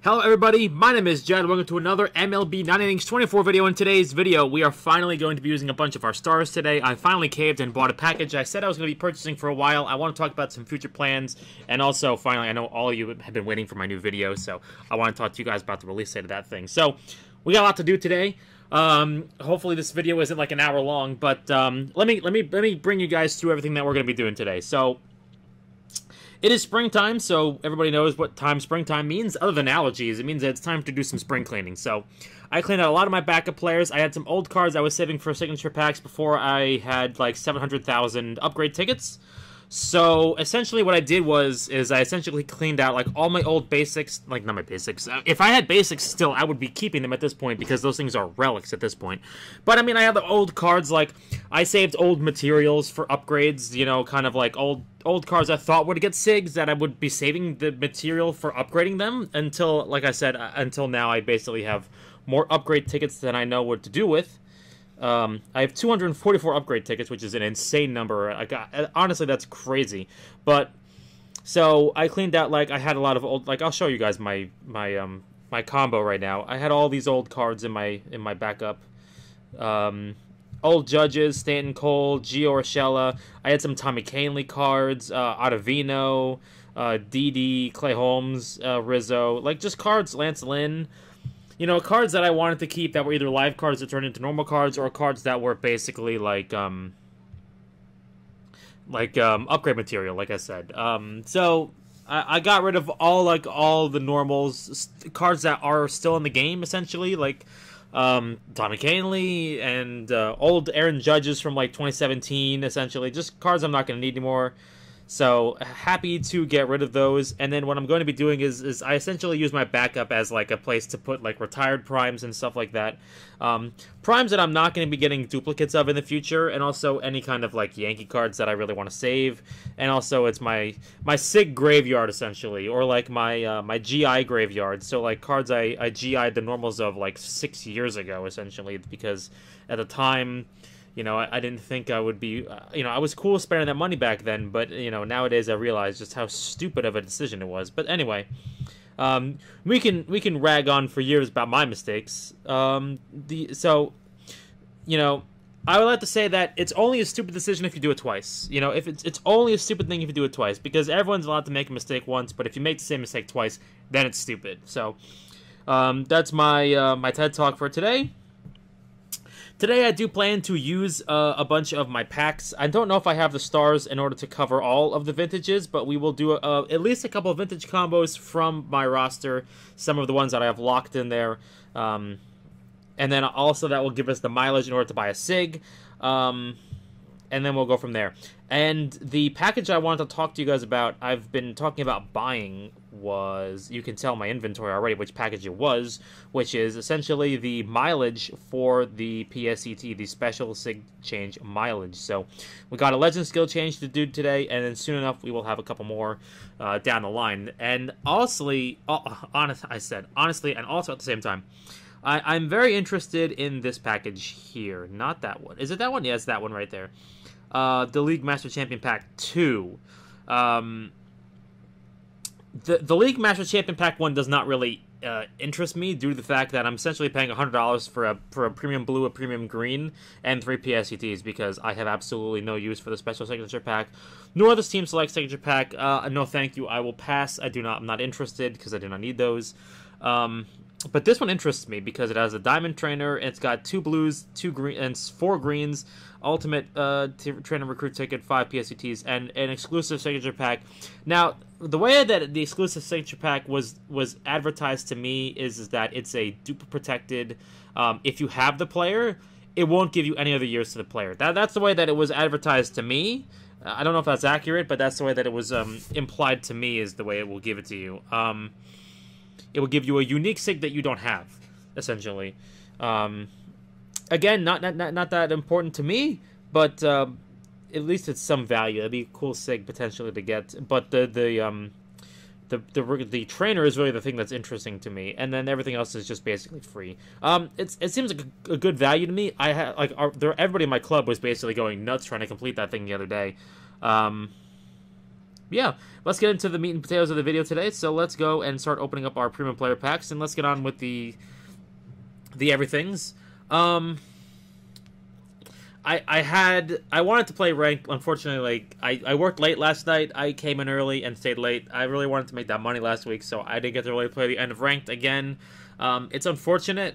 Hello everybody, my name is Jed. Welcome to another MLB 9 Innings 24 video. In today's video, we are finally going to be using a bunch of our stars today. I finally caved and bought a package I said I was going to be purchasing for a while. I want to talk about some future plans, and also, finally, I know all of you have been waiting for my new video, so I want to talk to you guys about the release date of that thing. So, we got a lot to do today. Hopefully this video isn't like an hour long, but let me bring you guys through everything that we're going to be doing today. So, it is springtime, so everybody knows what time springtime means. Other than allergies, it means that it's time to do some spring cleaning. So I cleaned out a lot of my backup players. I had some old cards I was saving for signature packs before I had like 700,000 upgrade tickets. So essentially what I did is I essentially cleaned out like all my old basics, like not my basics. If I had basics still, I would be keeping them at this point because those things are relics at this point. But I mean, I have the old cards, like I saved old materials for upgrades, you know, kind of like old cards I thought would get SIGs that I would be saving the material for upgrading them until, like I said, until now I basically have more upgrade tickets than I know what to do with. I have 244 upgrade tickets, which is an insane number. Honestly, that's crazy. But so I cleaned out, like I had a lot of old, like I'll show you guys my combo right now. I had all these old cards in my backup. Old Judges, Stanton Cole, Gio Urshela. I had some Tommy Kahnle cards, Ottavino, Didi, Clay Holmes, Rizzo. Like just cards, Lance Lynn. You know, cards that I wanted to keep that were either live cards that turned into normal cards or cards that were basically like upgrade material, like I said. So I got rid of all the normals, cards that are still in the game, essentially, like Tommy Kahnle and old Aaron Judges from like 2017, essentially, just cards I'm not going to need anymore. So happy to get rid of those. And then what I'm going to be doing is I essentially use my backup as like a place to put like retired primes and stuff like that. Primes that I'm not going to be getting duplicates of in the future, and also any kind of like Yankee cards that I really want to save. And also it's my SIG graveyard essentially, or like my GI graveyard. So like cards I GI'd the normals of like 6 years ago essentially, because at the time, you know, I didn't think I would be, you know, I was cool spending that money back then, but, you know, nowadays I realize just how stupid of a decision it was. But anyway, we can rag on for years about my mistakes. So, you know, I would like to say that it's only a stupid decision if you do it twice. You know, if it's only a stupid thing if you do it twice, because everyone's allowed to make a mistake once, but if you make the same mistake twice, then it's stupid. So, that's my TED Talk for today. Today I do plan to use a bunch of my packs. I don't know if I have the stars in order to cover all of the vintages, but we will do at least a couple of vintage combos from my roster, some of the ones that I have locked in there. And then also that will give us the mileage in order to buy a SIG. And then we'll go from there. And the package I wanted to talk to you guys about, I've been talking about buying, was, you can tell my inventory already which package it was, which is essentially the mileage for the PSET, the special SIG change mileage. So we got a legend skill change to do today, and then soon enough we will have a couple more down the line. And honestly, honestly, and also at the same time, I'm very interested in this package here. Not that one. Is it that one? Yeah, it's that one right there. The League Master Champion Pack 2. The League Master Champion Pack 1 does not really interest me due to the fact that I'm essentially paying $100 for a premium blue, a premium green, and 3 PSETs because I have absolutely no use for the special signature pack, nor the Team Select signature pack. No thank you, I will pass. I'm not interested because I do not need those. But this one interests me because it has a Diamond Trainer, it's got 2 blues, 2 green, and 4 greens, Ultimate Trainer Recruit Ticket, 5 PSETs, and an exclusive signature pack. Now, the way that the exclusive signature pack was advertised to me is that it's a dupe protected. If you have the player, it won't give you any other years to the player. That's the way that it was advertised to me. I don't know if that's accurate, but that's the way that it was implied to me is the way it will give it to you. It will give you a unique SIG that you don't have, essentially. Again, not that important to me, but at least it's some value. It'd be a cool SIG potentially to get. But the trainer is really the thing that's interesting to me, and then everything else is just basically free. It seems like a good value to me. I had everybody in my club was basically going nuts trying to complete that thing the other day. Yeah, let's get into the meat and potatoes of the video today. So let's go and start opening up our premium player packs, and let's get on with the everythings. I wanted to play ranked. Unfortunately, like I worked late last night. I came in early and stayed late. I really wanted to make that money last week, so I didn't get to really play the end of ranked again. It's unfortunate.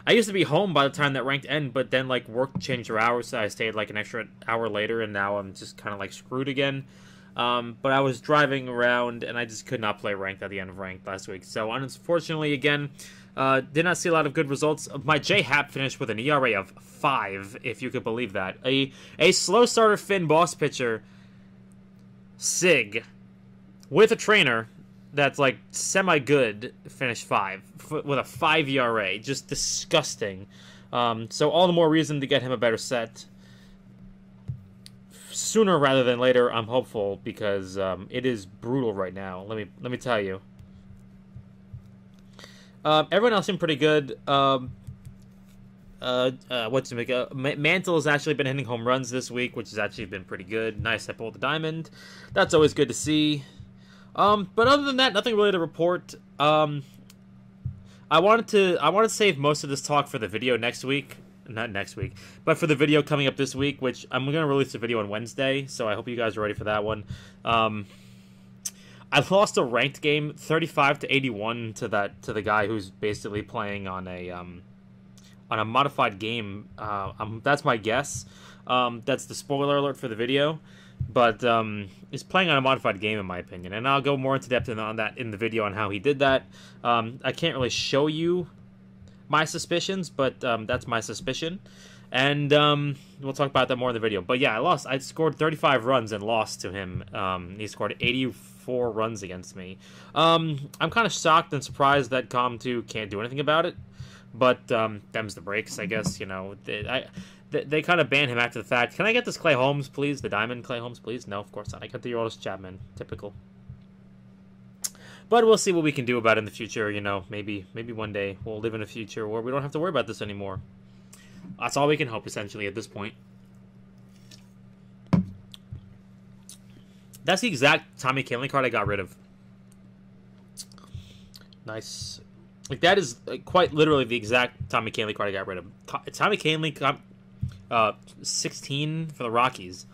I used to be home by the time that ranked end, but then like work changed their hours, so I stayed like an extra hour later, and now I'm just kind of like screwed again. But I was driving around, and I just could not play ranked at the end of ranked last week. So unfortunately, again, did not see a lot of good results. My J-Hap finished with an ERA of 5, if you could believe that. A slow starter Finn boss pitcher, Sig, with a trainer that's like semi-good, finished 5 with a 5 ERA. Just disgusting. So all the more reason to get him a better set. Sooner rather than later, I'm hopeful, because it is brutal right now. Let me tell you. Everyone else seemed pretty good. Mantle has actually been hitting home runs this week, which has actually been pretty good. Nice, I pulled the diamond. That's always good to see. But other than that, nothing really to report. I wanted to save most of this talk for the video next week. Not next week, but for the video coming up this week, which I'm going to release a video on Wednesday, so I hope you guys are ready for that one. I lost a ranked game 35-81 to the guy who's basically playing on a modified game. That's my guess. That's the spoiler alert for the video, but he's playing on a modified game in my opinion, and I'll go more into depth on that in the video on how he did that. I can't really show you my suspicions, but that's my suspicion, and we'll talk about that more in the video. But yeah, I lost. I scored 35 runs and lost to him. He scored 84 runs against me. I'm kind of shocked and surprised that Com 2 can't do anything about it, but them's the breaks, I guess. You know, they kind of banned him after the fact. Can I get this Clay Holmes, please? The diamond Clay Holmes, please? No, of course not. I got the Aroldis Chapman. Typical. But we'll see what we can do about it in the future, you know. Maybe one day we'll live in a future where we don't have to worry about this anymore. That's all we can hope, essentially, at this point. That's the exact Tommy Kahnle card I got rid of. Nice. Like, that is quite literally the exact Tommy Kahnle card I got rid of. Tommy Kahnle, 16 for the Rockies.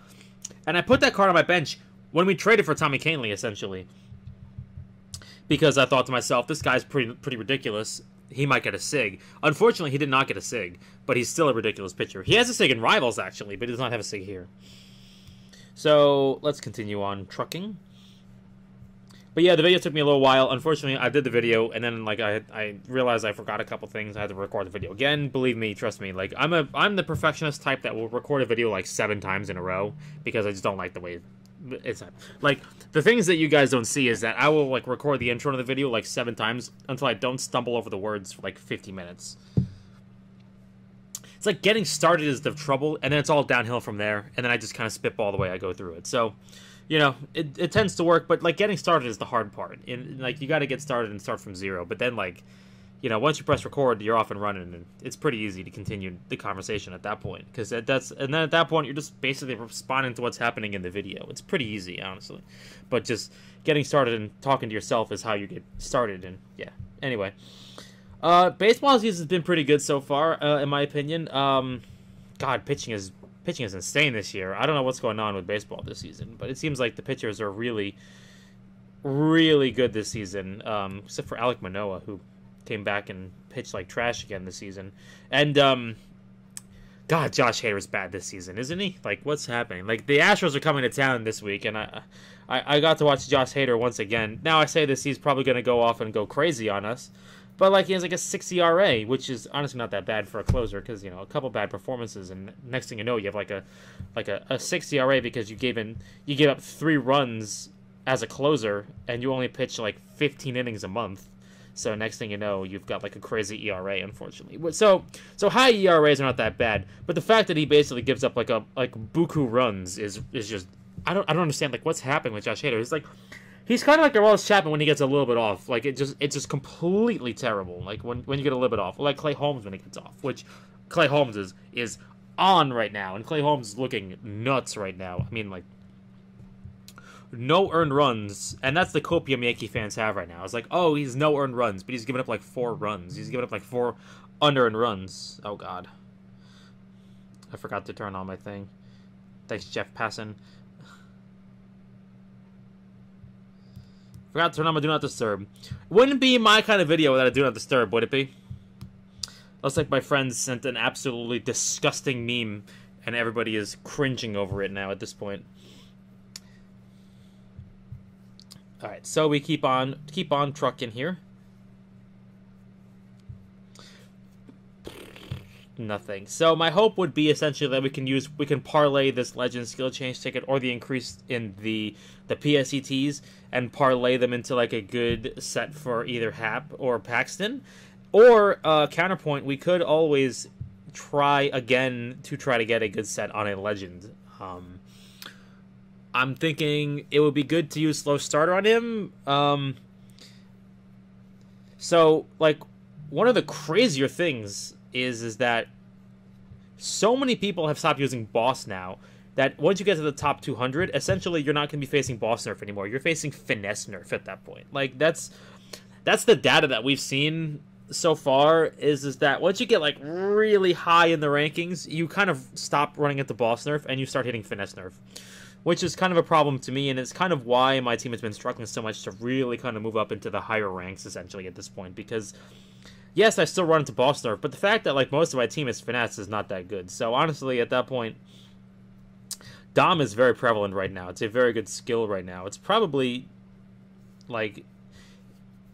And I put that card on my bench when we traded for Tommy Kahnle, essentially. Because I thought to myself, this guy's pretty ridiculous. He might get a SIG. Unfortunately, he did not get a SIG, but he's still a ridiculous pitcher. He has a SIG in Rivals, actually, but he does not have a SIG here. So, let's continue on trucking. But yeah, the video took me a little while. Unfortunately, I did the video, and then like I realized I forgot a couple things. I had to record the video again. Believe me, trust me. Like I'm the perfectionist type that will record a video like 7 times in a row because I just don't like the way it's like the things that you guys don't see is that I will like record the intro to the video like 7 times until I don't stumble over the words for like 50 minutes. It's like getting started is the trouble, and then it's all downhill from there, and then I just kind of spitball the way I go through it. So, you know, it tends to work, but like getting started is the hard part. And like you got to get started and start from zero. But then like, you know, once you press record, you're off and running, and it's pretty easy to continue the conversation at that point. Because and then at that point, you're just basically responding to what's happening in the video. It's pretty easy, honestly. But just getting started and talking to yourself is how you get started. And yeah, anyway, baseball season has been pretty good so far, in my opinion. God, pitching is insane this year. I don't know what's going on with baseball this season, but it seems like the pitchers are really, really good this season, except for Alek Manoah, who came back and pitched like trash again this season. And God, Josh Hader's bad this season, isn't he? Like, what's happening? Like, the Astros are coming to town this week, and I got to watch Josh Hader once again. Now I say this, he's probably going to go off and go crazy on us, but like he has like a 6 ERA, which is honestly not that bad for a closer, because you know a couple bad performances, and next thing you know, you have like a 6 ERA because you gave up 3 runs as a closer, and you only pitch like 15 innings a month. So next thing you know, you've got like a crazy ERA, unfortunately. So high ERAs are not that bad, but the fact that he basically gives up like buku runs is just I don't understand like what's happening with Josh Hader. He's kind of like Aroldis Chapman when he gets a little bit off. Like it's just completely terrible. Like when you get a little bit off, like Clay Holmes when he gets off, which Clay Holmes is on right now, and Clay Holmes is looking nuts right now. I mean, like no earned runs, and that's the copium Yankee fans have right now. It's like, oh, he's no earned runs, but he's given up like 4 runs. He's given up like 4 unearned runs. Oh God, I forgot to turn on my thing. Thanks, Jeff Passan. Forgot to turn on my Do Not Disturb. Wouldn't be my kind of video without a Do Not Disturb, would it be? Looks like my friends sent an absolutely disgusting meme, and everybody is cringing over it now at this point. Alright, so we keep on trucking here. Nothing. So my hope would be essentially that we can parlay this legend skill change ticket or the increase in the PSETs and parlay them into like a good set for either Hap or Paxton. Or counterpoint, we could always try again to try to get a good set on a legend. I'm thinking it would be good to use slow starter on him. So, like, one of the crazier things is that so many people have stopped using boss now that once you get to the top 200, essentially you're not going to be facing boss nerf anymore. You're facing finesse nerf at that point. Like, that's the data that we've seen so far is that once you get like really high in the rankings, you kind of stop running at the boss nerf and you start hitting finesse nerf, which is kind of a problem to me, and it's kind of why my team has been struggling so much to really kind of move up into the higher ranks essentially at this point, because yes, I still run into boss nerf, but the fact that like most of my team is finesse is not that good. So honestly, at that point, Dom is very prevalent right now. It's a very good skill right now. It's probably like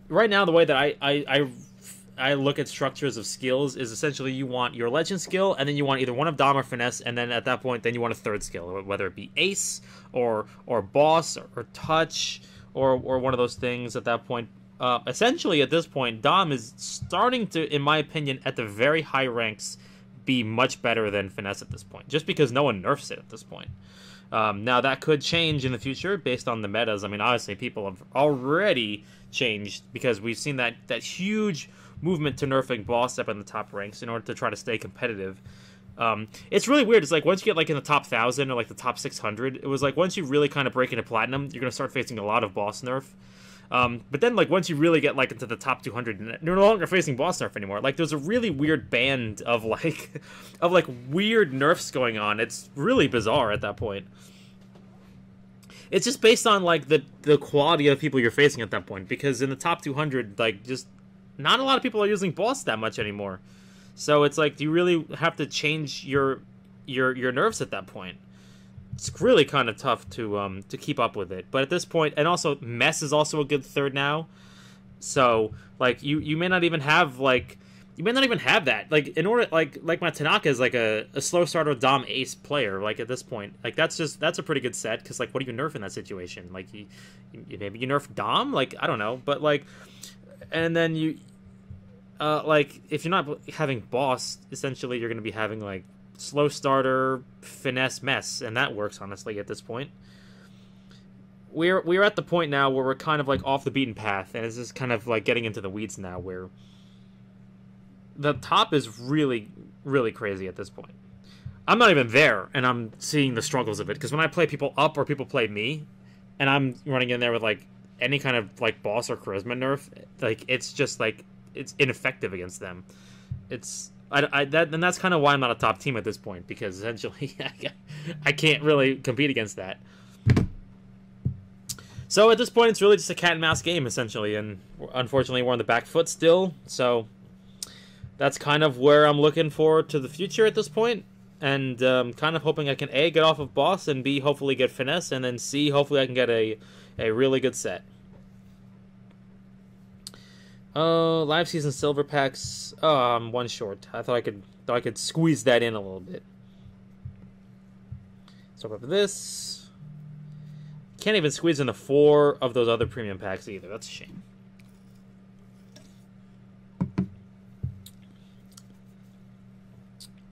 right now the way that I look at structures of skills is essentially you want your legend skill, and then you want either one of Dom or finesse, and then at that point, then you want a third skill, whether it be ace or boss or touch or one of those things at that point. Essentially, at this point, Dom is starting to, in my opinion, at the very high ranks, be much better than finesse at this point, just because no one nerfs it at this point. Now, that could change in the future based on the metas. I mean, obviously, people have already changed because we've seen that huge movement to nerfing boss up in the top ranks in order to try to stay competitive. It's really weird. It's like once you get like in the top 1,000 or like the top 600, it was like once you really kind of break into platinum, you're going to start facing a lot of boss nerf. But then like once you really get like into the top 200, you're no longer facing boss nerf anymore. Like there's a really weird band of like weird nerfs going on. It's really bizarre at that point. It's just based on like the quality of people you're facing at that point, because in the top 200, like just not a lot of people are using boss that much anymore. So it's like, do you really have to change your nerfs at that point? It's really kind of tough to keep up with it. But at this point, and also mess is also a good third now. So like you may not even have that. Like in order like my Tanaka is like a slow starter Dom ace player. Like at this point, like that's a pretty good set, because like what do you nerf in that situation? Like maybe you nerf Dom. Like I don't know, but like, and then you like if you're not having boss, essentially you're gonna be having like slow starter, finesse, mess, and that works honestly at this point. We're at the point now where we're kind of like off the beaten path, and it's just kind of like getting into the weeds now, where the top is really, really crazy at this point. I'm not even there, and I'm seeing the struggles of it, because when I play people up or people play me, and I'm running in there with like any kind of like boss or charisma nerf, like it's just like it's ineffective against them. It's and that's kind of why I'm not a top team at this point, because essentially I can't really compete against that. So at this point, it's really just a cat and mouse game essentially, and unfortunately we're on the back foot still. So that's kind of where I'm looking forward to the future at this point, and kind of hoping I can A, get off of boss, and B, hopefully get finesse, and then C, hopefully I can get a really good set. Live season silver packs. Oh, I'm one short. I thought I could squeeze that in a little bit. So over this, can't even squeeze into 4 of those other premium packs either. That's a shame.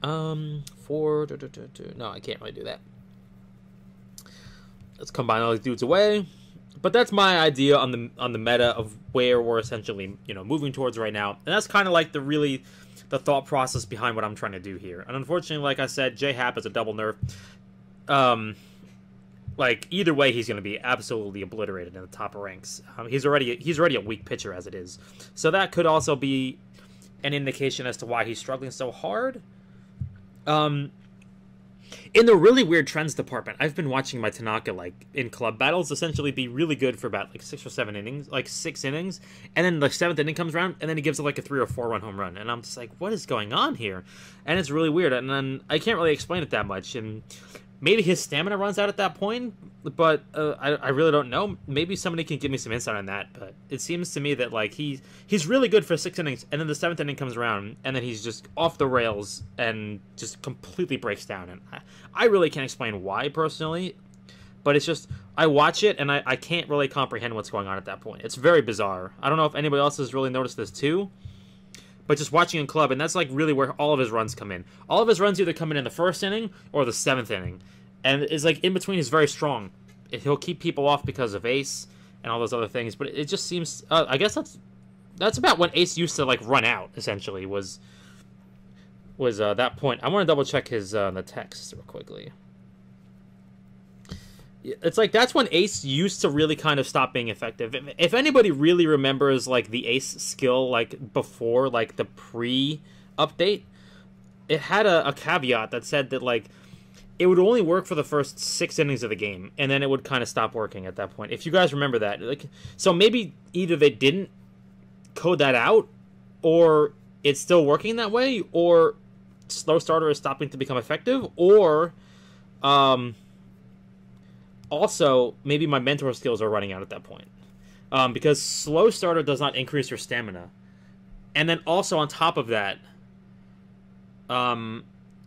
No, I can't really do that. Let's combine all these dudes away. But that's my idea on the meta of where we're essentially, moving towards right now. And that's kind of like the thought process behind what I'm trying to do here. And unfortunately, like I said, J-Hap is a double nerf. like either way, he's going to be absolutely obliterated in the top ranks. He's already a weak pitcher as it is, so that could also be an indication as to why he's struggling so hard. In the really weird trends department, I've been watching my Tanaka, like, in club battles, essentially be really good for about, like, 6 or 7 innings, like, 6 innings, and then the 7th inning comes around, and then he gives it, like, a 3 or 4 run home run, and I'm just like, what is going on here? And it's really weird, and then I can't really explain it that much, and maybe his stamina runs out at that point, but I really don't know. Maybe somebody can give me some insight on that, but it seems to me that, like, he's really good for 6 innings, and then the 7th inning comes around, and then he's just off the rails and just completely breaks down. And I really can't explain why, personally, but it's just, I watch it, and I can't really comprehend what's going on at that point. It's very bizarre. I don't know if anybody else has really noticed this, too, but just watching in club, and that's, like, really where all of his runs come in. All of his runs either come in the 1st inning or the 7th inning. And it's like in between is very strong. He'll keep people off because of Ace and all those other things. But it just seems, I guess that's about when Ace used to like run out. Essentially, was that point. I want to double check his the text real quickly. It's like that's when Ace used to really kind of stop being effective. If anybody really remembers like the Ace skill like before like the pre-update, it had a caveat that said that like it would only work for the first 6 innings of the game, and then it would kind of stop working at that point. If you guys remember that, like, so maybe either they didn't code that out, or it's still working that way, or slow starter is stopping to become effective, or also maybe my mentor skills are running out at that point, because slow starter does not increase your stamina, and then also on top of that,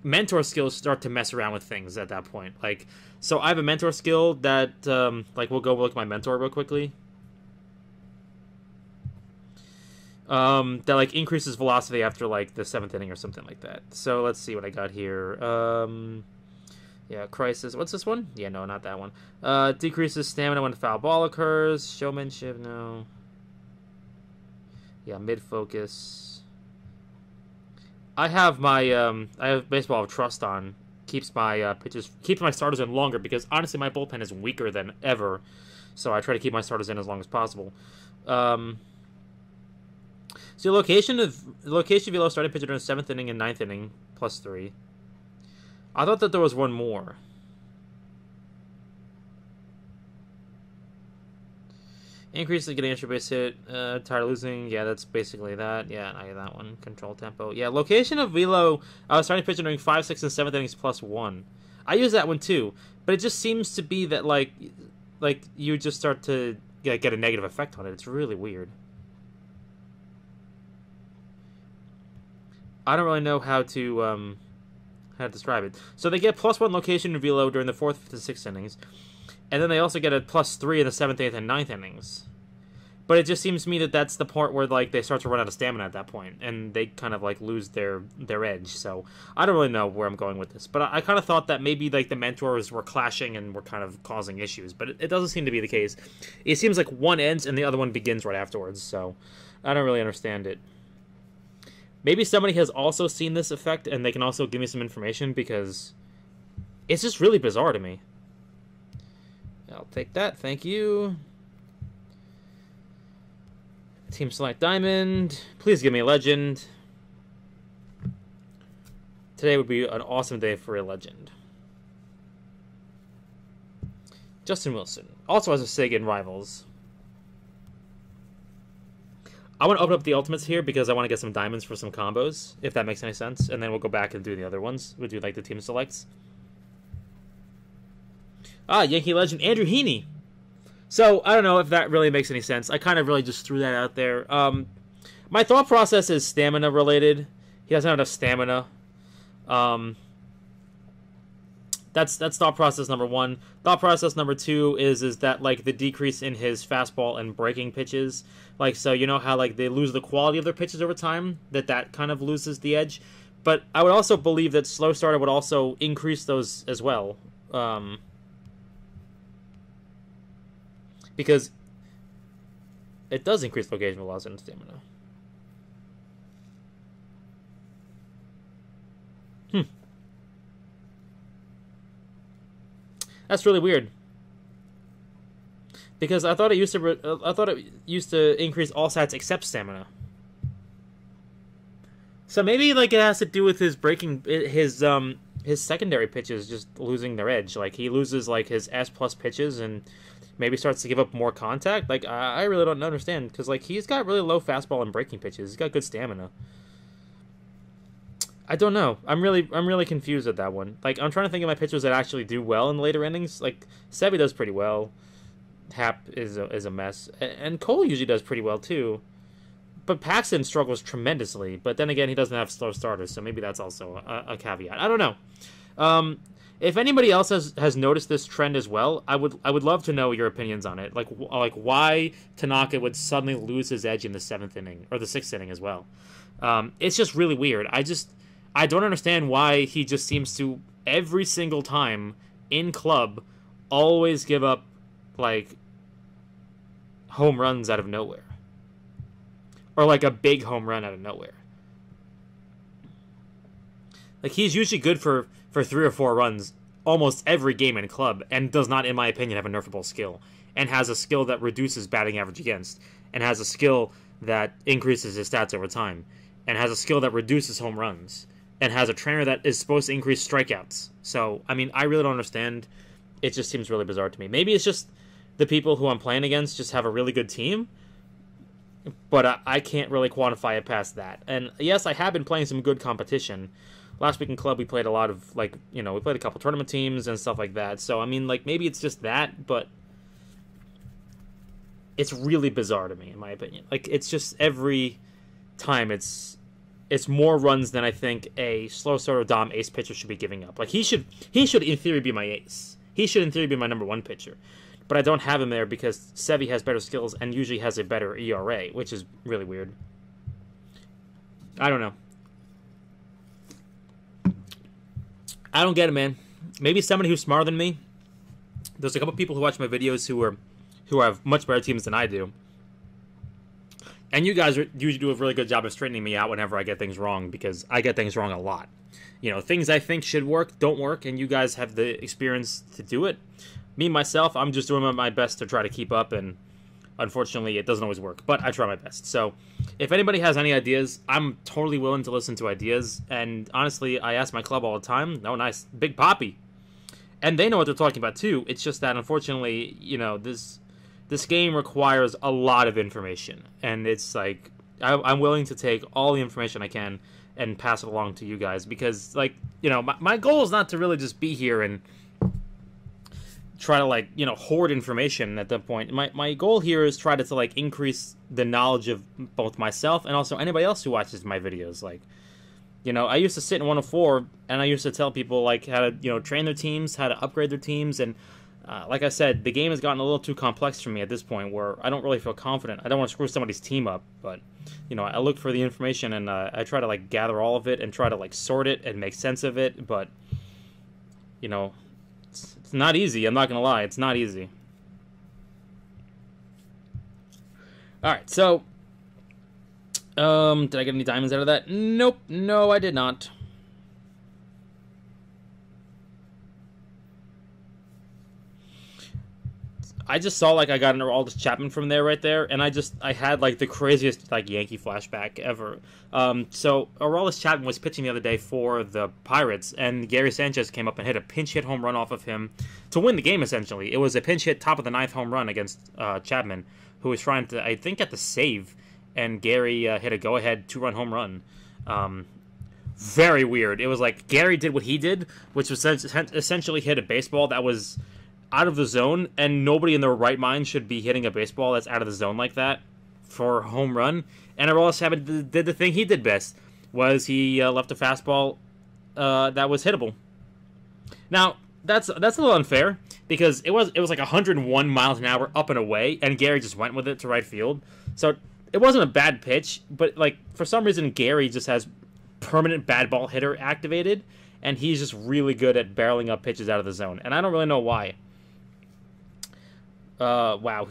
mentor skills start to mess around with things at that point. Like, so I have a mentor skill that, like, we'll go look at my mentor real quickly. That, like, increases velocity after, like, the 7th inning or something like that. So, let's see what I got here. Yeah, Crisis. What's this one? Yeah, no, not that one. Decreases stamina when foul ball occurs. Showmanship, no. Yeah, mid-focus. I have my I have Baseball of Trust on. Keeps my keeps my starters in longer because honestly my bullpen is weaker than ever, so I try to keep my starters in as long as possible. So location below starting pitcher during 7th inning and 9th inning +3. I thought that there was one more. Increase the getting extra base hit. Tired of losing. Yeah, that's basically that. Yeah, I get that one. Control tempo. Yeah, location of velo. Starting pitcher during 5, 6, and 7th innings +1. I use that one too, but it just seems to be that like you just start to get a negative effect on it. It's really weird. I don't really know how to describe it. So they get +1 location and velo during the 4th, 5th, and 6th innings. And then they also get a +3 in the 7th, 8th, and 9th innings. But it just seems to me that that's the part where like they start to run out of stamina at that point, and they kind of like lose their edge. So I don't really know where I'm going with this, but I kind of thought that maybe like the mentors were clashing and were kind of causing issues, but it doesn't seem to be the case. It seems like one ends and the other one begins right afterwards. So I don't really understand it. Maybe somebody has also seen this effect and they can also give me some information because it's just really bizarre to me. I'll take that. Thank you. Team select diamond. Please give me a legend. Today would be an awesome day for a legend. Justin Wilson. Also has a Sig in Rivals. I want to open up the ultimates here because I want to get some diamonds for some combos, if that makes any sense. And then we'll go back and do the other ones. We'll do like the team selects. Yankee legend Andrew Heaney. So, I don't know if that really makes any sense. I kind of really just threw that out there. My thought process is stamina related. He doesn't have enough stamina. That's thought process number one. Thought process number two is that, like, the decrease in his fastball and breaking pitches. Like, so you know how, like, they lose the quality of their pitches over time? That kind of loses the edge. But I would also believe that slow starter would also increase those as well. Because it does increase location velocity and stamina. That's really weird. Because I thought it used to. I thought it used to increase all stats except stamina. So maybe like it has to do with his his secondary pitches just losing their edge. Like he loses like his S plus pitches and maybe starts to give up more contact. Like I really don't understand because like he's got really low fastball and breaking pitches. He's got good stamina. I don't know. I'm really confused at that one. Like I'm trying to think of my pitchers that actually do well in the later innings. Like Sebi does pretty well. Hap is a mess, and Cole usually does pretty well too. But Paxton struggles tremendously. But then again, he doesn't have slow starters, so maybe that's also a caveat. I don't know. If anybody else has noticed this trend as well, I would love to know your opinions on it. Like why Tanaka would suddenly lose his edge in the 7th inning or the 6th inning as well. It's just really weird. I don't understand why he just seems to every single time in club always give up like home runs out of nowhere. Or like a big home run out of nowhere. Like he's usually good for 3 or 4 runs almost every game in club and does not, in my opinion, have a nerfable skill. And has a skill that reduces batting average against. And has a skill that increases his stats over time. And has a skill that reduces home runs. And has a trainer that is supposed to increase strikeouts. So, I mean, I really don't understand. It just seems really bizarre to me. Maybe it's just the people who I'm playing against just have a really good team. But I can't really quantify it past that. And yes, I have been playing some good competition. Last week in club, we played a lot of, like, you know, we played a couple tournament teams and stuff like that. So, I mean, like, maybe it's just that, but it's really bizarre to me, in my opinion. Like, it's just every time it's more runs than I think a slow starter Dom ace pitcher should be giving up. Like, he should in theory be my ace. He should in theory be my number 1 pitcher. But I don't have him there because Sevi has better skills and usually has a better ERA, which is really weird. I don't know. I don't get it, man. Maybe somebody who's smarter than me. There's a couple people who watch my videos who have much better teams than I do. And you guys usually do a really good job of straightening me out whenever I get things wrong, because I get things wrong a lot. You know, things I think should work don't work, and you guys have the experience to do it. Me, myself, I'm just doing my best to try to keep up, and unfortunately, it doesn't always work, but I try my best. So, if anybody has any ideas, I'm totally willing to listen to ideas, and honestly, I ask my club all the time. Oh, nice. Big Poppy. And they know what they're talking about, too. It's just that, unfortunately, you know, this game requires a lot of information, and it's like, I'm willing to take all the information I can and pass it along to you guys, because, like, you know, my goal is not to really just be here and try to, like, you know, hoard information at that point. My goal here is try to like increase the knowledge of both myself and also anybody else who watches my videos. Like, you know, I used to sit in 104 and I used to tell people like how to, you know, train their teams, how to upgrade their teams, and like I said, the game has gotten a little too complex for me at this point where I don't really feel confident. I don't want to screw somebody's team up, but, you know, I look for the information and I try to, like, gather all of it and try to, like, sort it and make sense of it, but, you know, it's not easy. I'm not going to lie. It's not easy. Alright, so, did I get any diamonds out of that? Nope. No, I did not. I just saw, like, I got an Aroldis Chapman from there right there, and I had, like, the craziest, like, Yankee flashback ever. So, Aroldis Chapman was pitching the other day for the Pirates, and Gary Sanchez came up and hit a pinch hit home run off of him to win the game, essentially. It was a pinch hit top of the 9th home run against Chapman, who was trying to, I think, get the save, and Gary hit a go-ahead 2-run home run. Very weird. It was like Gary did what he did, which was essentially hit a baseball that was out of the zone, and nobody in their right mind should be hitting a baseball that's out of the zone like that for a home run. And Aroldis Chapman did the thing he did best, was he left a fastball that was hittable. Now, that's a little unfair, because it was like 101 miles an hour up and away, and Gary just went with it to right field. So it wasn't a bad pitch, but like for some reason Gary just has permanent bad ball hitter activated, and he's just really good at barreling up pitches out of the zone, and I don't really know why. Wow.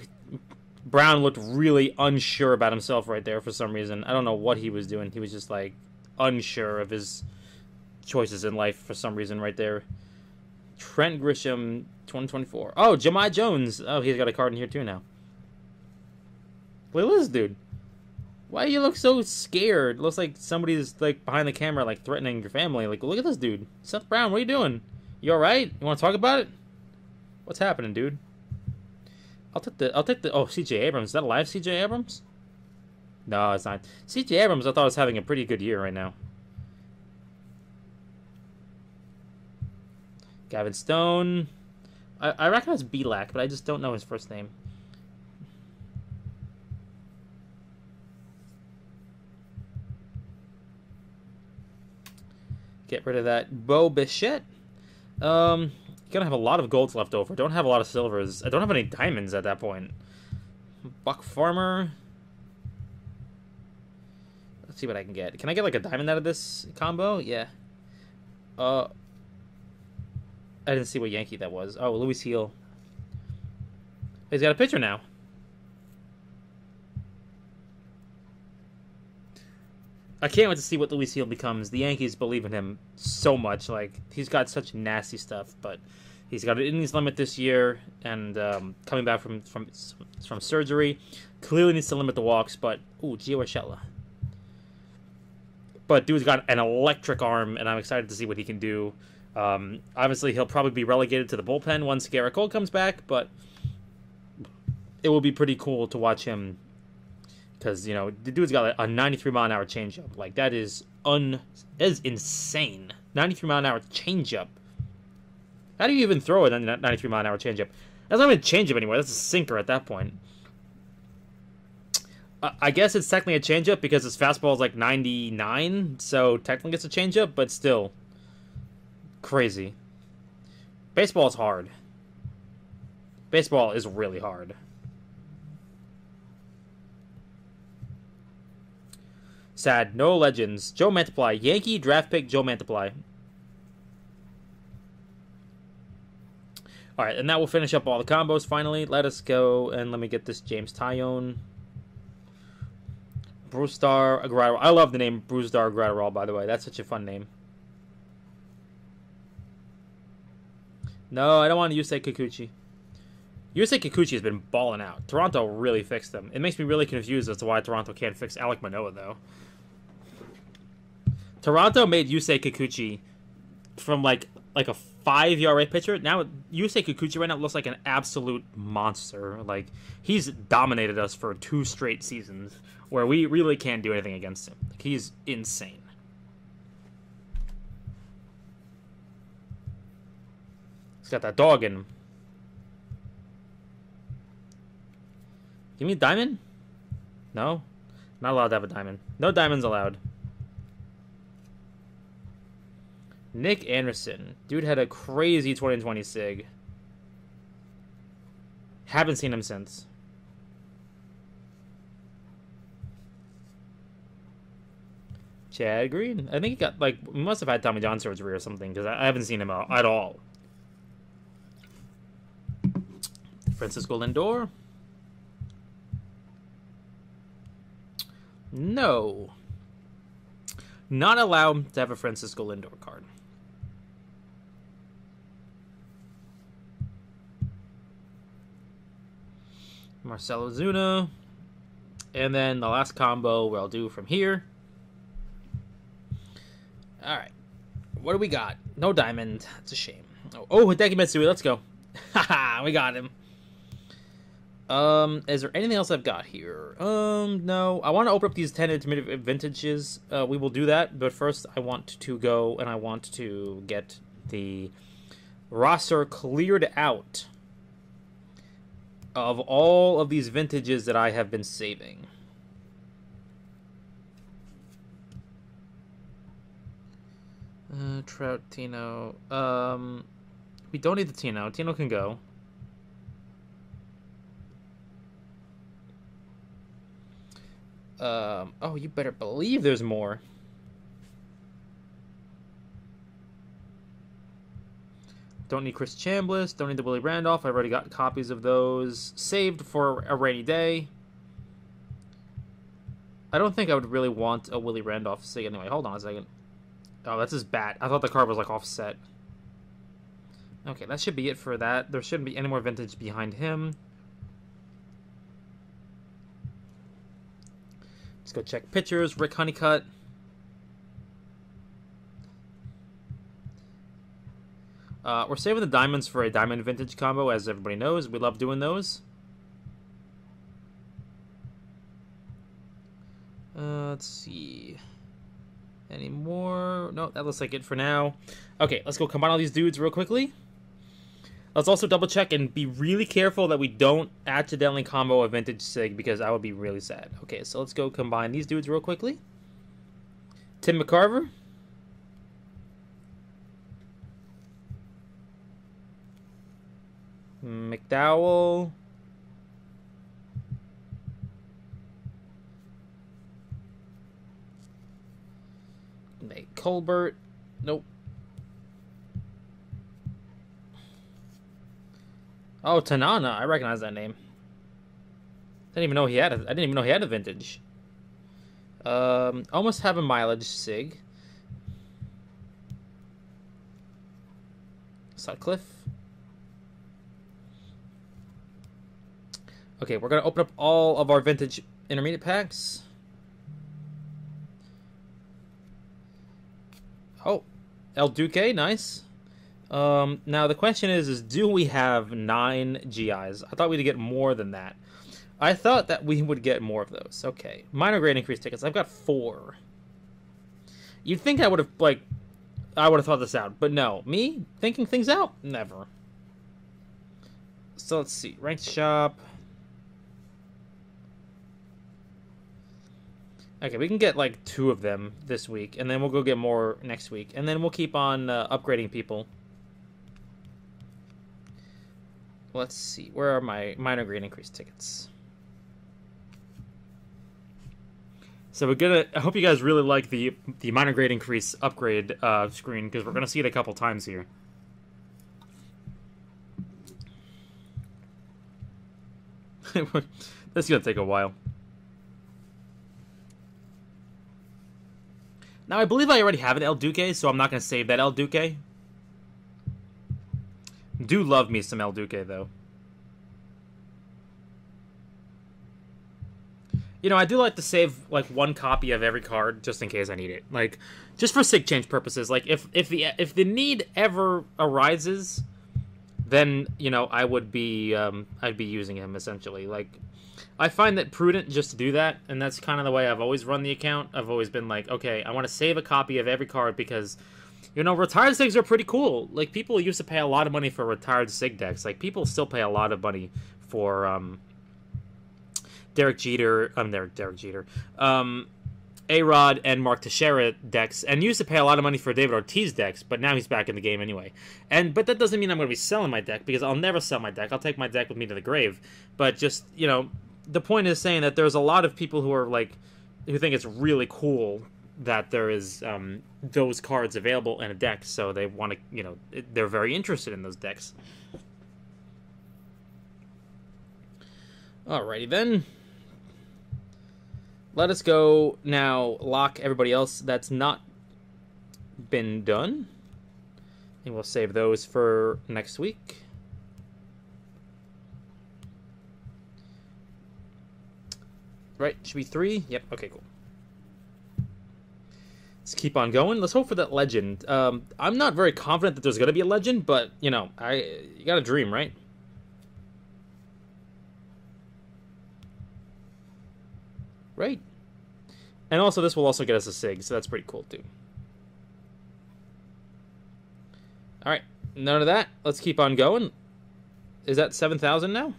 Brown looked really unsure about himself right there for some reason. I don't know what he was doing. He was just, like, unsure of his choices in life for some reason right there. Trent Grisham, 2024. Oh, Jahmai Jones. Oh, he's got a card in here too now. Look at this dude. Why do you look so scared? Looks like somebody's like behind the camera, like threatening your family. Like, look at this dude. Seth Brown, what are you doing? You all right? You want to talk about it? What's happening, dude? I'll take the. Oh, C.J. Abrams. Is that alive, C.J. Abrams? No, it's not. C.J. Abrams, I thought was having a pretty good year right now. Gavin Stone. I recognize Belak, but I just don't know his first name. Get rid of that Bo Bichette. Gonna have a lot of golds left over. Don't have a lot of silvers. I don't have any diamonds at that point. Buck Farmer. Let's see what I can get. Can I get like a diamond out of this combo? Yeah. I didn't see what Yankee that was. Oh, Louis Heel. He's got a pitcher now. I can't wait to see what Louis Heel becomes. The Yankees believe in him so much. Like, he's got such nasty stuff, but he's got an innings limit this year, and coming back from surgery, clearly needs to limit the walks. But Gio Urshela. But dude's got an electric arm, and I'm excited to see what he can do. Obviously, he'll probably be relegated to the bullpen once Garrett Cole comes back, but it will be pretty cool to watch him. Because, you know, the dude's got a 93-mile-an-hour changeup. Like, that is insane. 93-mile-an-hour changeup. How do you even throw a 93-mile-an-hour changeup? That's not even a changeup anymore. That's a sinker at that point. I guess it's technically a changeup because his fastball is like 99, so technically it's a changeup, but still. Crazy. Baseball is hard. Baseball is really hard. Sad. No legends. Joe Mantiply. Yankee draft pick Joe Mantiply. Alright, and that will finish up all the combos finally. Let us go and let me get this James Tyone. Brusdar Agrawal. I love the name Brusdar Agrawal, by the way. That's such a fun name. No, I don't want Yusei Kikuchi. Yusei Kikuchi has been balling out. Toronto really fixed him. It makes me really confused as to why Toronto can't fix Alek Manoah, though. Toronto made Yusei Kikuchi from like a 5 ERA pitcher. Now Yusei Kikuchi right now looks like an absolute monster. Like, he's dominated us for 2 straight seasons where we really can't do anything against him. Like, he's insane. He's got that dog in him. Give me a diamond? No? Not allowed to have a diamond. No diamonds allowed. Nick Anderson. Dude had a crazy 2020 sig. Haven't seen him since. Chad Green. I think he got, like, he must have had Tommy John surgery or something, because I haven't seen him at all. Francisco Lindor. No. Not allowed to have a Francisco Lindor card. Marcelo Zuna. And then the last combo we'll do from here. Alright. What do we got? No diamond. That's a shame. Oh, Hideki Matsui. Let's go. Haha, we got him. Is there anything else I've got here? No. I want to open up these 10 intermediate vintages. We will do that, but first I want to go and I want to get the roster cleared out of all of these vintages that I have been saving. Trout, Tino. We don't need the Tino. Tino can go. Oh, you better believe there's more. Don't need Chris Chambliss. Don't need the Willie Randolph. I've already got copies of those saved for a rainy day. I don't think I would really want a Willie Randolph sig anyway. Hold on a second. Oh, that's his bat. I thought the card was like offset. Okay, that should be it for that. There shouldn't be any more vintage behind him. Let's go check pitchers. Rick Honeycutt. We're saving the diamonds for a diamond vintage combo, as everybody knows. We love doing those. Let's see. Any more? No, that looks like it for now. Okay, let's go combine all these dudes real quickly. Let's also double check and be really careful that we don't accidentally combo a vintage Sig, because I would be really sad. Okay, so let's go combine these dudes real quickly. Tim McCarver. McDowell. Nate Colbert. Nope. Oh, Tanana. I recognize that name. I didn't even know he had a vintage. Almost have a mileage Sig. Sutcliffe. Okay, we're gonna open up all of our vintage intermediate packs. Oh, El Duque, nice. Now the question is do we have 9 GIs? I thought we'd get more than that. I thought that we would get more of those. Okay, minor grade increase tickets. I've got 4. You'd think I would have thought this out, but no. Me thinking things out? Never. So let's see. Ranked shop. Okay, we can get like 2 of them this week, and then we'll go get more next week, and then we'll keep on upgrading people. Let's see, where are my minor grade increase tickets? So I hope you guys really like the minor grade increase upgrade screen, because we're gonna see it a couple times here. This is gonna take a while. Now, I believe I already have an El Duque, so I'm not going to save that El Duque. Do love me some El Duque, though. You know, I do like to save, like, 1 copy of every card, just in case I need it. Like, just for sig change purposes. Like, if the need ever arises, then, you know, I'd be using him, essentially. Like, I find that prudent just to do that, and that's kind of the way I've always run the account. I've always been like, okay, I want to save a copy of every card because, you know, retired SIGs are pretty cool. Like, people used to pay a lot of money for retired SIG decks. Like, people still pay a lot of money for Derek Jeter, A-Rod and Mark Teixeira decks, and used to pay a lot of money for David Ortiz decks, but now he's back in the game anyway. But that doesn't mean I'm going to be selling my deck, because I'll never sell my deck. I'll take my deck with me to the grave. But just, you know, the point is saying that there's a lot of people who are like, who think it's really cool that there is those cards available in a deck, so they want to, you know, they're very interested in those decks. Alrighty then. Let us go now lock everybody else that's not been done. And we'll save those for next week. Right, should be 3. Yep, okay, cool. Let's keep on going. Let's hope for that legend. I'm not very confident that there's going to be a legend, but, you know, you got to dream, right? Right. And also, this will also get us a SIG, so that's pretty cool, too. Alright, none of that. Let's keep on going. Is that 7,000 now?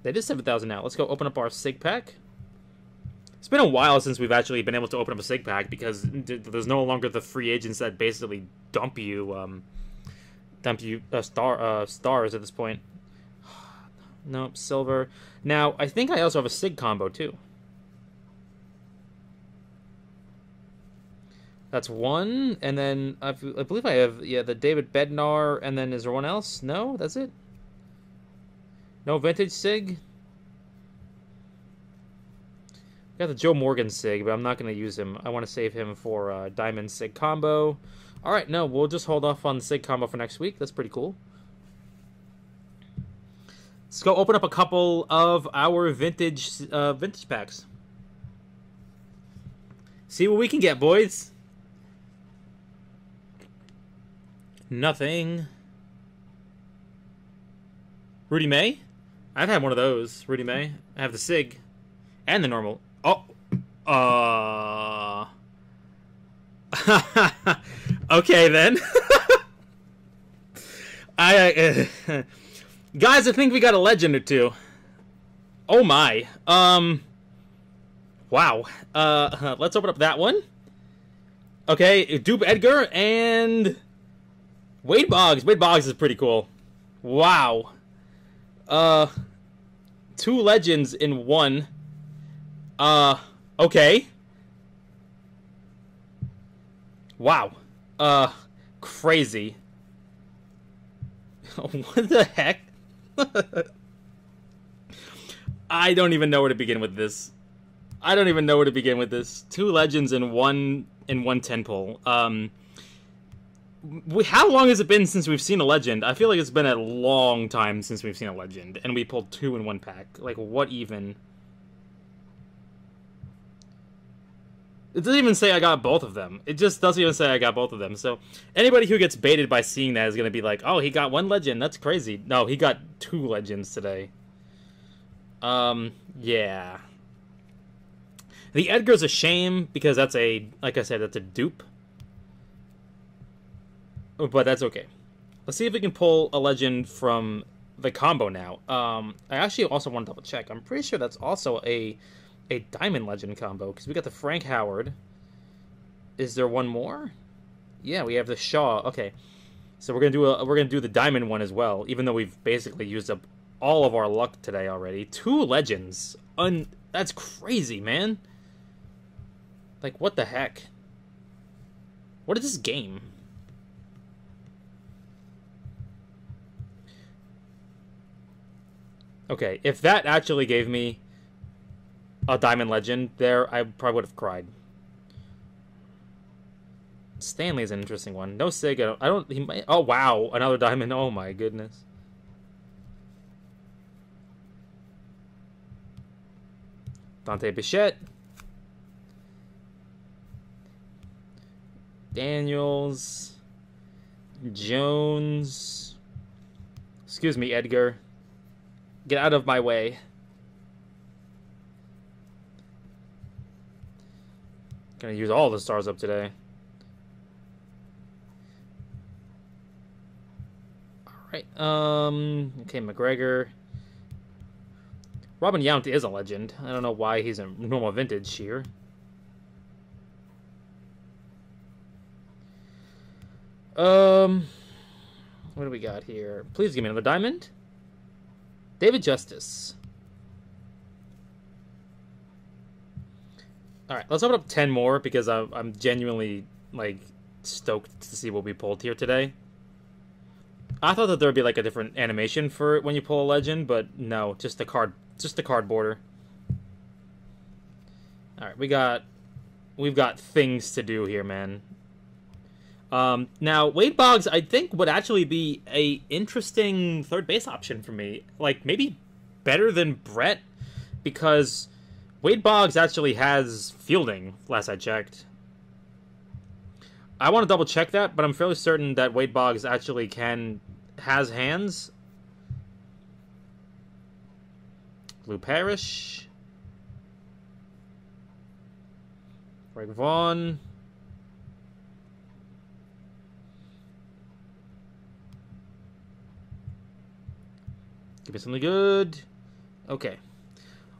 That is 7,000 now. Let's go open up our SIG pack. It's been a while since we've actually been able to open up a SIG pack, because there's no longer the free agents that basically dump you stars at this point. Nope, silver. Now, I think I also have a SIG combo, too. That's 1, and then I believe I have, yeah, the David Bednar, and then is there one else? No, that's it? No vintage SIG? Got the Joe Morgan SIG, but I'm not going to use him. I want to save him for Diamond SIG combo. All right, no, we'll just hold off on the Sig combo for next week. That's pretty cool. Let's go open up a couple of our vintage packs. See what we can get, boys. Nothing. Rudy May? I've had one of those. Rudy May. I have the Sig. And the normal. Oh. Okay, then. Guys, I think we got a legend or two. Oh, my. Wow. Let's open up that one. Okay, Dupe Edgar and Wade Boggs. Wade Boggs is pretty cool. Wow. 2 legends in one. Okay. Wow. Crazy. What the heck? I don't even know where to begin with this. 2 legends in one 10-pull. How long has it been since we've seen a legend? I feel like it's been a long time since we've seen a legend, and we pulled 2 in one pack. Like, what even? It doesn't even say I got both of them. It just doesn't even say I got both of them. So anybody who gets baited by seeing that is going to be like, oh, he got 1 legend. That's crazy. No, he got 2 legends today. Yeah. The Edgar's a shame because that's like I said, that's a dupe. But that's okay. Let's see if we can pull a legend from the combo now. I actually also want to double check. I'm pretty sure that's also a diamond legend combo because we got the Frank Howard. Is there one more? Yeah, we have the Shaw. Okay, so we're gonna do the diamond one as well. Even though we've basically used up all of our luck today already. 2 legends. That's crazy, man. Like, what the heck? What is this game? Okay, if that actually gave me a diamond legend there, I probably would have cried. Stanley is an interesting one. No Sig. He might. Oh wow, another diamond. Oh my goodness. Dante Bichette. Daniels. Jones. Excuse me, Edgar. Get out of my way. Gonna use all the stars up today. Alright, okay, McGregor. Robin Yount is a legend. I don't know why he's a normal vintage here. What do we got here? Please give me another diamond. David Justice. All right, let's open up 10 more because I'm genuinely like stoked to see what we pulled here today. I thought that there would be like a different animation for when you pull a legend, but no, just the card border. All right, we've got things to do here, man. Now, Wade Boggs, I think, would actually be a interesting third base option for me. Like, maybe better than Brett, because Wade Boggs actually has fielding, last I checked. I want to double check that, but I'm fairly certain that Wade Boggs actually has hands. Lou Parrish. Greg Vaughn. Give me something good. Okay.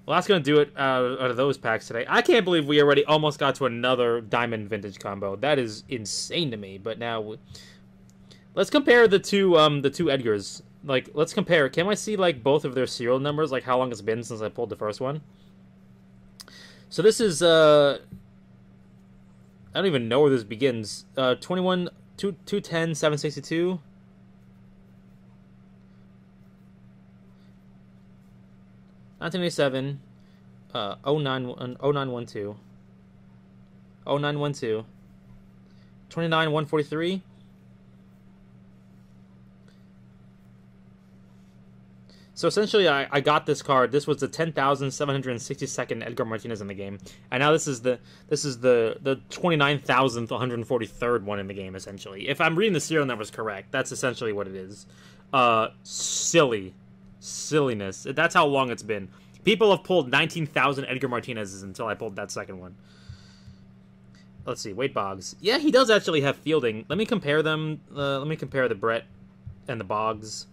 Well, that's going to do it out of those packs today. I can't believe we already almost got to another Diamond Vintage combo. That is insane to me. But now, let's compare the two Edgars. Like, let's compare. Can I see, like, both of their serial numbers? Like, how long it's been since I pulled the first one? So this is, I don't even know where this begins. 21, 210, 762. 1987, 0912, 0912, 29, 143. So essentially, I got this card. This was the 10,762nd Edgar Martinez in the game, and now this is the 29,143rd one in the game. Essentially, if I'm reading the serial numbers correct, that's essentially what it is. Silliness. That's how long it's been. People have pulled 19,000 Edgar Martinez's until I pulled that second one. Let's see, Wade Boggs. Yeah, he does actually have fielding. Let me compare them. Let me compare the Brett and the Boggs.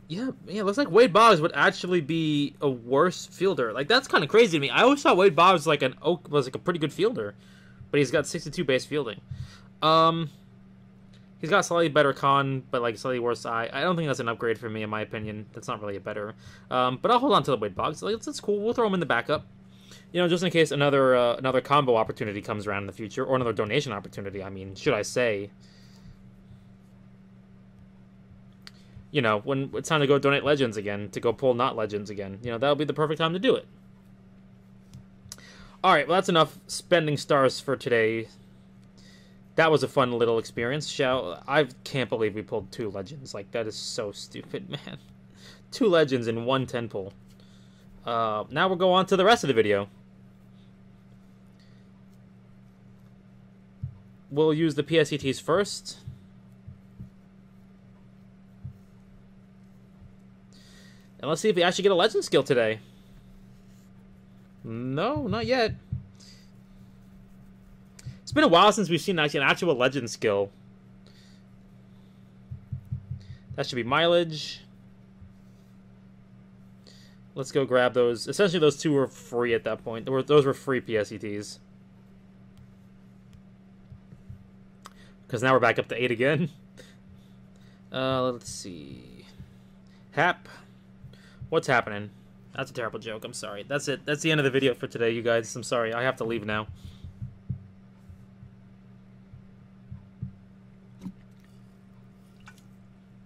Yeah, it looks like Wade Boggs would actually be a worse fielder. Like, that's kind of crazy to me. I always thought Wade Boggs was like a pretty good fielder, but he's got 62 base fielding. He's got slightly better con, but like slightly worse eye. I don't think that's an upgrade for me, in my opinion. That's not really a better. But I'll hold on to the Wade Boggs. Like, that's cool. We'll throw him in the backup. You know, just in case another combo opportunity comes around in the future, or another donation opportunity. I mean, should I say? You know, when it's time to go donate Legends again, to go pull not Legends again, you know, that'll be the perfect time to do it. Alright, well, that's enough spending stars for today. That was a fun little experience. I can't believe we pulled 2 Legends. Like, that is so stupid, man. 2 Legends in 1 10 pull. Now we'll go on to the rest of the video. We'll use the PSETs first. And let's see if we actually get a Legend skill today. No, not yet. It's been a while since we've seen actually an actual Legend skill. That should be mileage. Let's go grab those. Essentially, those 2 were free at that point. Those were free PSETs. Because now we're back up to 8 again. Let's see. Hap. What's happening? That's a terrible joke. I'm sorry. That's it. That's the end of the video for today, you guys. I'm sorry. I have to leave now.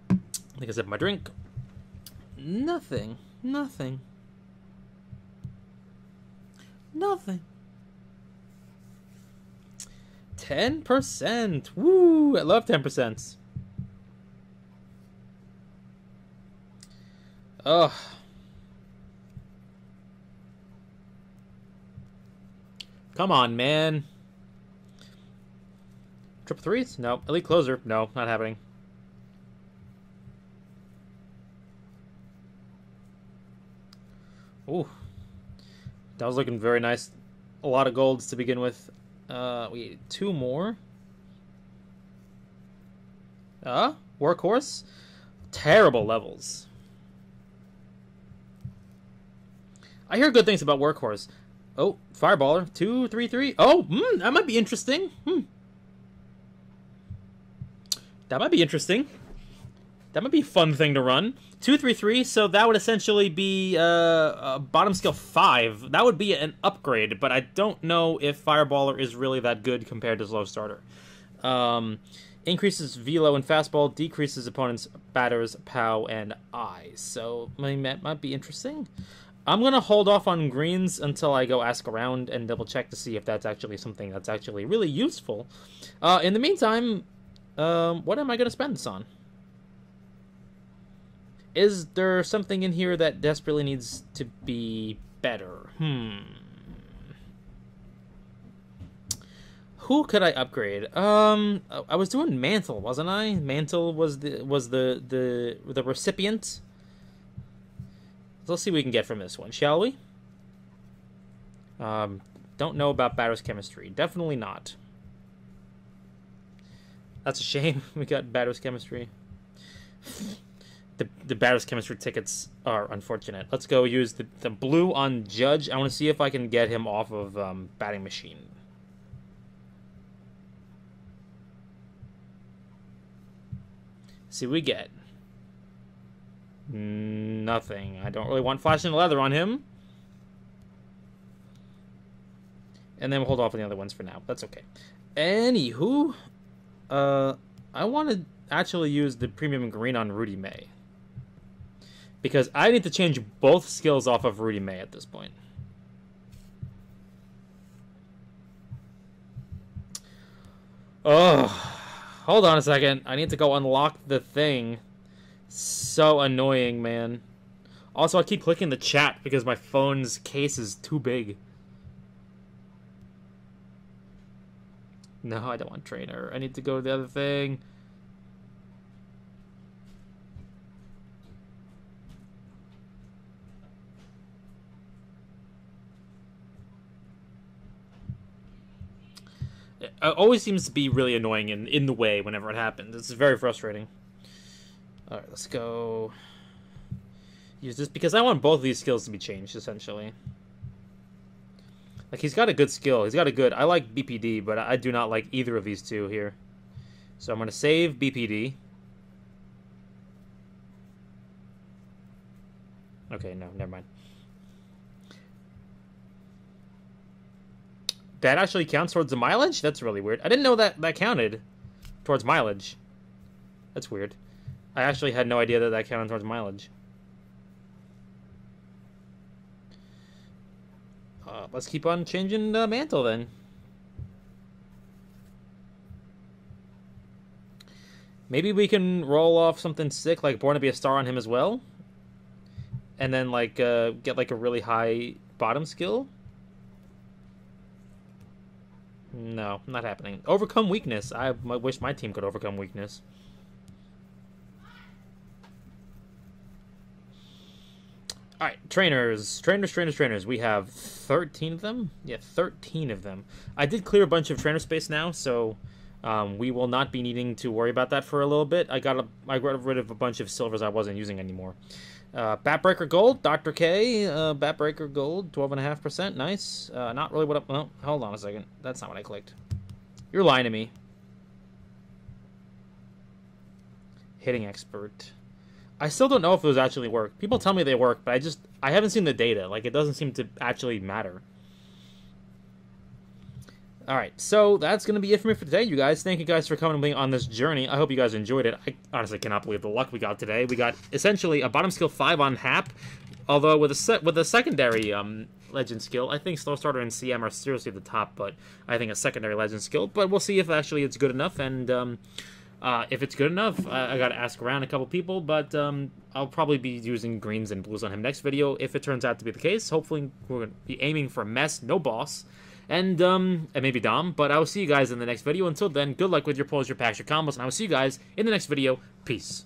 I think I said my drink. Nothing. 10%. Woo! I love 10%. Ugh. Come on, man. Triple threes? No. Elite closer? No, not happening. Ooh. That was looking very nice. A lot of golds to begin with. We need 2 more. Workhorse? Terrible levels. I hear good things about Workhorse. Oh, Fireballer. 2, 3, 3. Oh, that might be interesting. That might be interesting. That might be a fun thing to run. 2, 3, 3. So that would essentially be bottom skill 5. That would be an upgrade, but I don't know if Fireballer is really that good compared to Slow Starter. Increases velo and fastball, decreases opponents' batters, POW, and I. So that might be interesting. I'm going to hold off on greens until I go ask around and double check to see if that's actually something that's actually really useful. In the meantime, what am I going to spend this on? Is there something in here that desperately needs to be better? Who could I upgrade? I was doing Mantle, wasn't I? Mantle was the recipient. Let's see what we can get from this one, shall we? Don't know about batter's chemistry. Definitely not. That's a shame. We got batter's chemistry. The batter's chemistry tickets are unfortunate. Let's go use the blue on Judge. I want to see if I can get him off of batting machine. See what we get. Nothing. I don't really want flashing leather on him. And then we'll hold off on the other ones for now. That's okay. Anywho, I want to actually use the premium green on Rudy May. Because I need to change both skills off of Rudy May at this point. Oh, hold on a second. I need to go unlock the thing. So annoying, man. Also, I keep clicking the chat because my phone's case is too big. No, I don't want trainer. I need to go to the other thing. It always seems to be really annoying and in the way whenever it happens. It's very frustrating. Alright, let's go use this because I want both of these skills to be changed, essentially. Like, he's got a good skill. He's got a good... I like BPD, but I do not like either of these two here. So I'm going to save BPD. Okay, no, never mind. That actually counts towards the mileage? That's really weird. I didn't know that counted towards mileage. That's weird. I actually had no idea that counted towards mileage. Let's keep on changing the mantle then. Maybe we can roll off something sick like Born to Be a Star on him as well. And then like get like a really high bottom skill. No, not happening. Overcome weakness. I wish my team could overcome weakness. Alright, trainers. Trainers. We have 13 of them? Yeah, 13 of them. I did clear a bunch of trainer space now, so we will not be needing to worry about that for a little bit. I got rid of a bunch of silvers I wasn't using anymore. Batbreaker Gold, Dr. K, Batbreaker Gold, 12.5%, nice. Not really what I... Well, hold on a second. That's not what I clicked. You're lying to me. Hitting Expert. I still don't know if those actually work. People tell me they work, but I haven't seen the data. Like, it doesn't seem to actually matter. Alright, so that's going to be it for me for today, you guys. Thank you guys for coming with me on this journey. I hope you guys enjoyed it. I honestly cannot believe the luck we got today. We got essentially a bottom skill 5 on Hap, although with a secondary legend skill. I think Slow Starter and CM are seriously at the top, but I think a secondary legend skill. But we'll see if actually it's good enough, and if it's good enough, I got to ask around a couple people, but I'll probably be using greens and blues on him next video if it turns out to be the case. Hopefully, we're going to be aiming for Mess, no boss. And maybe Dom, but I will see you guys in the next video. Until then, good luck with your pulls, your packs, your combos, and I will see you guys in the next video. Peace.